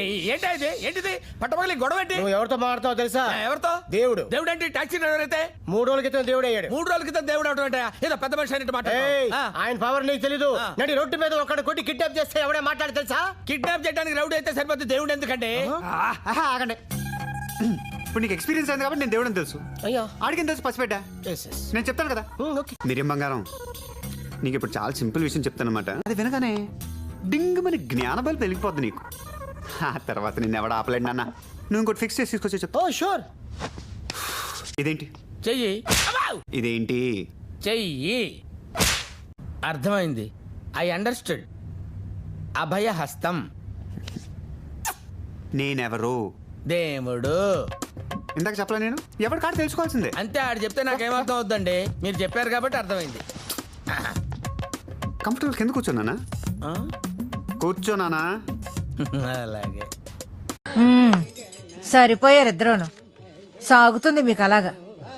ఏంటి ఇది? ఏంటిది పట్టపగలి గొడవ ఏంటి? నువ్వు ఎవరితో మాట్లాడతావు తెలుసా? ఎవరితో? దేవుడు. దేవుడు అంటే టాక్సీ డ్రైవర్ అయితే 3 రోజుల క్రితం దేవుడు అయ్యాడు. 3 రోజుల క్రితం దేవుడు అవడం అంటే ఏదో పెద్ద మనిషి అయినట్టు ఏయ్, మాట. ఆయన పవర్ నీకు తెలీదు. నడి రోడ్డు మీద ఒక్కడ కొట్టి కిడ్నాప్ చేస్తే ఎవడే మాట్లాడి తెలుసా? కిడ్నాప్ చేయడానికి రౌడీ అయితే సరిపోతుంది, దేవుడు ఎందుకంటే? ఆగండి. ఇప్పుడు నీకు ఎక్స్పీరియన్స్ అయింది కాబట్టి నేను దేవుడని తెలుసు. అయ్యా ఆడికి తెలుసు పసిపెట్టా. నేను చెప్తాను కదా. ఓకే. మీరేం బంగారం, నీకు ఇప్పుడు చాలా సింపుల్ విషయం చెప్తాను అనమాట. అది వినగానే డింగ్ మన జ్ఞానబలి పెరిగిపోద్ది నీకు. ఆ తర్వాత నిన్ను ఎవడ ఆపలేండి నాన్న. నువ్వు ఇంకోటి ఫిక్స్ చేసి తీసుకొచ్చి చెప్తా. Oh sure. ఇదేంటి? చెయ్యి. ఇదేంటి? చెయ్యి. అర్థమైంది. I understood. అభయ హస్తం. నేనెవరు? దేవుడు. ఇందాక చెప్పలే నేను? ఎవరి కాదు తెలుసుకోవాల్సిందే. అంతే, ఆడు చెప్తే నాకేమర్థం అవుతుందండి. మీరు చెప్పారు కాబట్టి అర్థమైంది. కంఫర్టబుల్ కింద కూర్చోనానా? కూర్చోనానా? అలాగే. సరిపోయారు ఇద్దరూను. సాగుతుంది మీకు అలాగా.